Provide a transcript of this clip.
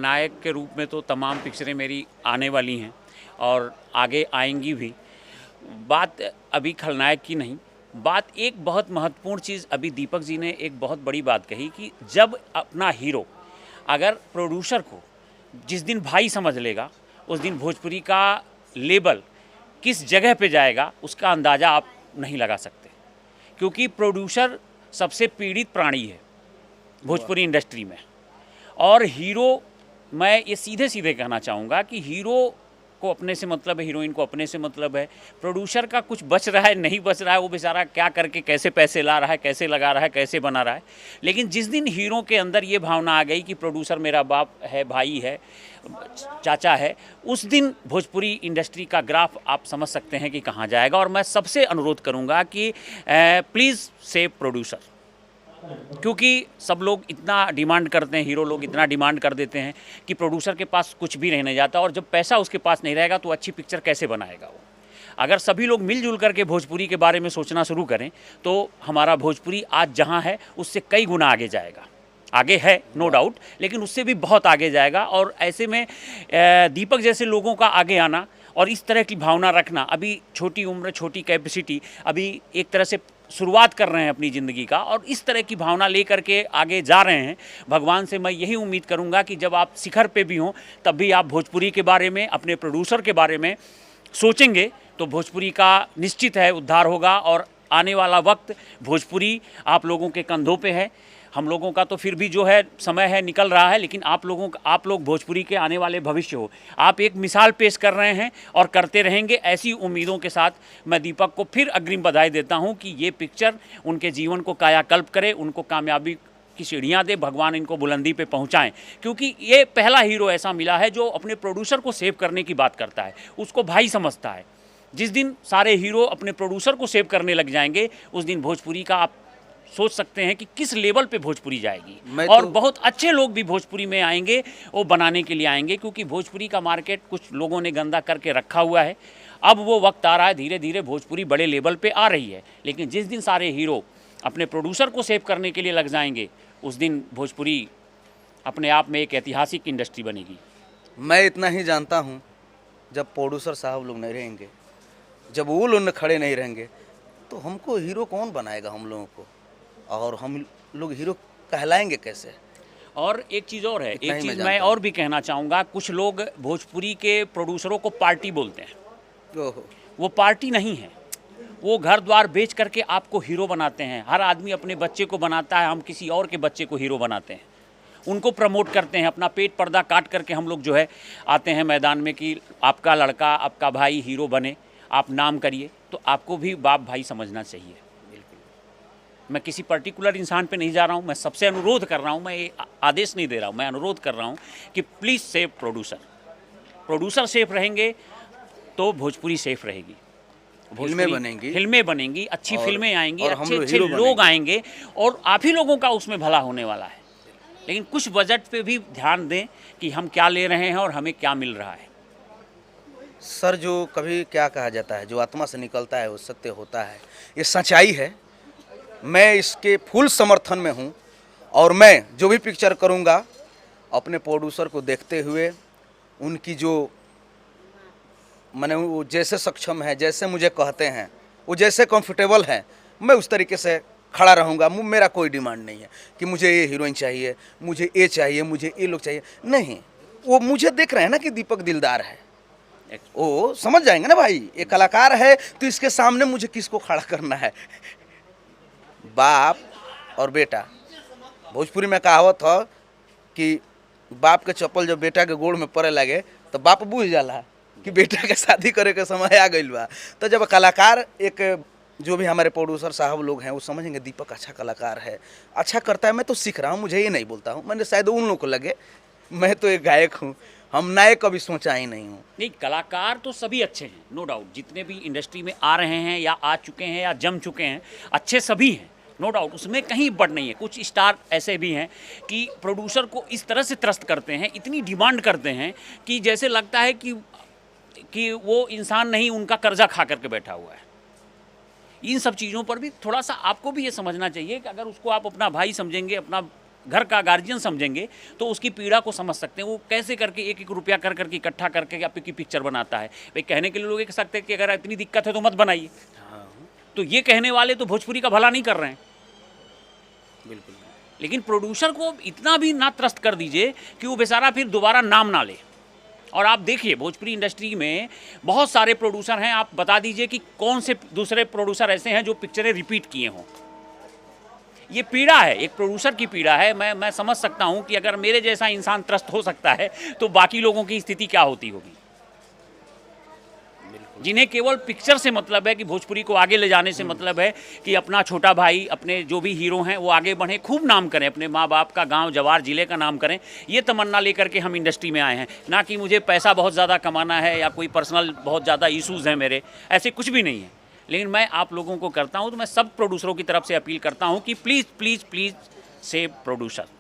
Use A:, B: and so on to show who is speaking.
A: खलनायक के रूप में तो तमाम पिक्चरें मेरी आने वाली हैं और आगे आएंगी भी। बात अभी खलनायक की नहीं, बात एक बहुत महत्वपूर्ण चीज़ अभी दीपक जी ने एक बहुत बड़ी बात कही कि जब अपना हीरो अगर प्रोड्यूसर को जिस दिन भाई समझ लेगा, उस दिन भोजपुरी का लेबल किस जगह पे जाएगा उसका अंदाज़ा आप नहीं लगा सकते, क्योंकि प्रोड्यूसर सबसे पीड़ित प्राणी है भोजपुरी इंडस्ट्री में। और हीरो, मैं ये सीधे सीधे कहना चाहूँगा कि हीरो को अपने से मतलब है, हीरोइन को अपने से मतलब है। प्रोड्यूसर का कुछ बच रहा है नहीं बच रहा है, वो बेचारा क्या करके कैसे पैसे ला रहा है, कैसे लगा रहा है, कैसे बना रहा है। लेकिन जिस दिन हीरो के अंदर ये भावना आ गई कि प्रोड्यूसर मेरा बाप है, भाई है, चाचा है, उस दिन भोजपुरी इंडस्ट्री का ग्राफ आप समझ सकते हैं कि कहाँ जाएगा। और मैं सबसे अनुरोध करूँगा कि प्लीज़ सेव प्रोड्यूसर, क्योंकि सब लोग इतना डिमांड करते हैं, हीरो लोग इतना डिमांड कर देते हैं कि प्रोड्यूसर के पास कुछ भी रहने जाता, और जब पैसा उसके पास नहीं रहेगा तो अच्छी पिक्चर कैसे बनाएगा वो। अगर सभी लोग मिलजुल करके भोजपुरी के बारे में सोचना शुरू करें तो हमारा भोजपुरी आज जहां है उससे कई गुना आगे जाएगा। आगे है नो डाउट, लेकिन उससे भी बहुत आगे जाएगा। और ऐसे में दीपक जैसे लोगों का आगे आना और इस तरह की भावना रखना, अभी छोटी उम्र, छोटी कैपेसिटी, अभी एक तरह से शुरुआत कर रहे हैं अपनी ज़िंदगी का, और इस तरह की भावना लेकर के आगे जा रहे हैं। भगवान से मैं यही उम्मीद करूंगा कि जब आप शिखर पे भी हों तब भी आप भोजपुरी के बारे में, अपने प्रोड्यूसर के बारे में सोचेंगे तो भोजपुरी का निश्चित है उद्धार होगा। और आने वाला वक्त भोजपुरी आप लोगों के कंधों पे है। हम लोगों का तो फिर भी जो है समय है निकल रहा है, लेकिन आप लोग भोजपुरी के आने वाले भविष्य हो। आप एक मिसाल पेश कर रहे हैं और करते रहेंगे। ऐसी उम्मीदों के साथ मैं दीपक को फिर अग्रिम बधाई देता हूं कि ये पिक्चर उनके जीवन को कायाकल्प करे, उनको कामयाबी की सीढ़ियां दे, भगवान इनको बुलंदी पे पहुंचाएं। क्योंकि ये पहला हीरो ऐसा मिला है जो अपने प्रोड्यूसर को सेव करने की बात करता है, उसको भाई समझता है। जिस दिन सारे हीरो अपने प्रोड्यूसर को सेव करने लग जाएंगे, उस दिन भोजपुरी का आप सोच सकते हैं कि किस लेवल पे भोजपुरी जाएगी। और बहुत अच्छे लोग भी भोजपुरी में आएंगे, वो बनाने के लिए आएंगे, क्योंकि भोजपुरी का मार्केट कुछ लोगों ने गंदा करके रखा हुआ है। अब वो वक्त आ रहा है, धीरे धीरे भोजपुरी बड़े लेवल पे आ रही है। लेकिन जिस दिन सारे हीरो अपने प्रोड्यूसर को सेव करने के लिए लग जाएंगे, उस दिन भोजपुरी अपने आप में एक ऐतिहासिक इंडस्ट्री बनेगी।
B: मैं इतना ही जानता हूँ, जब प्रोड्यूसर साहब लोग नहीं रहेंगे, जब वो लोग खड़े नहीं रहेंगे, तो हमको हीरो कौन बनाएगा हम लोगों को, और हम लोग हीरो कहलाएंगे कैसे।
A: और एक चीज़ और है, एक चीज़ मैं और भी कहना चाहूँगा, कुछ लोग भोजपुरी के प्रोड्यूसरों को पार्टी बोलते हैं। वो पार्टी नहीं है, वो घर द्वार बेच करके आपको हीरो बनाते हैं। हर आदमी अपने बच्चे को बनाता है, हम किसी और के बच्चे को हीरो बनाते हैं, उनको प्रमोट करते हैं। अपना पेट पर्दा काट करके हम लोग जो है आते हैं मैदान में कि आपका लड़का, आपका भाई हीरो बने, आप नाम करिए। तो आपको भी बाप भाई समझना चाहिए। मैं किसी पर्टिकुलर इंसान पे नहीं जा रहा हूँ, मैं सबसे अनुरोध कर रहा हूँ, मैं ये आदेश नहीं दे रहा हूँ, मैं अनुरोध कर रहा हूँ कि please save producer. Producer safe रहेंगे तो भोजपुरी सेफ रहेगी, फिल्में बनेंगी, अच्छी फिल्में आएंगी, अच्छे अच्छे लोग आएंगे, और आप ही लोगों का उसमें भला होने वाला है। लेकिन कुछ बजट पे भी ध्यान दें कि हम क्या ले रहे हैं और हमें क्या मिल रहा है।
B: सर, जो कभी क्या कहा जाता है, जो आत्मा से निकलता है वो सत्य होता है, ये सच्चाई है। मैं इसके फुल समर्थन में हूँ, और मैं जो भी पिक्चर करूँगा अपने प्रोड्यूसर को देखते हुए, उनकी जो मैंने वो जैसे सक्षम है, जैसे मुझे कहते हैं, वो जैसे कंफर्टेबल हैं, मैं उस तरीके से खड़ा रहूँगा। मेरा कोई डिमांड नहीं है कि मुझे ये हीरोइन चाहिए, मुझे ये चाहिए, मुझे ये लोग चाहिए, नहीं। वो मुझे देख रहे हैं ना कि दीपक दिलदार है, वो समझ जाएंगे ना भाई ये कलाकार है, तो इसके सामने मुझे किसको खड़ा करना है। बाप और बेटा, भोजपुरी में कहावत है कि बाप के चप्पल जब बेटा के गोड़ में पड़े लगे तो बाप बूझ जाला कि बेटा के शादी करे के समय आ गई बा। तो जब कलाकार, एक जो भी हमारे प्रोड्यूसर साहब लोग हैं, वो समझेंगे दीपक अच्छा कलाकार है, अच्छा करता है, मैं तो सीख रहा हूँ, मुझे ये नहीं बोलता हूँ, मैंने शायद उन लोगों को लगे मैं तो एक गायक हूँ, हम नायक कभी सोचा ही नहीं हूँ।
A: नहीं, कलाकार तो सभी अच्छे हैं, नो डाउट। जितने भी इंडस्ट्री में आ रहे हैं या आ चुके हैं या जम चुके हैं, अच्छे सभी हैं, नो डाउट, उसमें कहीं बड़ नहीं है। कुछ स्टार ऐसे भी हैं कि प्रोड्यूसर को इस तरह से त्रस्त करते हैं, इतनी डिमांड करते हैं कि जैसे लगता है कि वो इंसान नहीं, उनका कर्जा खा करके बैठा हुआ है। इन सब चीज़ों पर भी थोड़ा सा आपको भी ये समझना चाहिए कि अगर उसको आप अपना भाई समझेंगे, अपना घर का गार्जियन समझेंगे तो उसकी पीड़ा को समझ सकते हैं। वो कैसे करके एक एक रुपया कर करके इकट्ठा करके आपकी पिक्चर बनाता है। भाई कहने के लिए लोग ये कह सकते हैं कि अगर इतनी दिक्कत है तो मत बनाइए, तो ये कहने वाले तो भोजपुरी का भला नहीं कर रहे हैं।
B: बिल्कुल।
A: लेकिन प्रोड्यूसर को इतना भी ना त्रस्त कर दीजिए कि वो बेचारा फिर दोबारा नाम ना ले। और आप देखिए भोजपुरी इंडस्ट्री में बहुत सारे प्रोड्यूसर हैं, आप बता दीजिए कि कौन से दूसरे प्रोड्यूसर ऐसे हैं जो पिक्चरें रिपीट किए हों। ये पीड़ा है, एक प्रोड्यूसर की पीड़ा है। मैं समझ सकता हूँ कि अगर मेरे जैसा इंसान त्रस्त हो सकता है तो बाकी लोगों की स्थिति क्या होती होगी, जिन्हें केवल पिक्चर से मतलब है, कि भोजपुरी को आगे ले जाने से मतलब है कि अपना छोटा भाई, अपने जो भी हीरो हैं वो आगे बढ़ें, खूब नाम करें, अपने माँ बाप का, गांव जवार ज़िले का नाम करें। ये तमन्ना लेकर के हम इंडस्ट्री में आए हैं, ना कि मुझे पैसा बहुत ज़्यादा कमाना है या कोई पर्सनल बहुत ज़्यादा इशूज़ हैं मेरे, ऐसे कुछ भी नहीं है। लेकिन मैं आप लोगों को करता हूँ, तो मैं सब प्रोड्यूसरों की तरफ से अपील करता हूँ कि please please please save producer.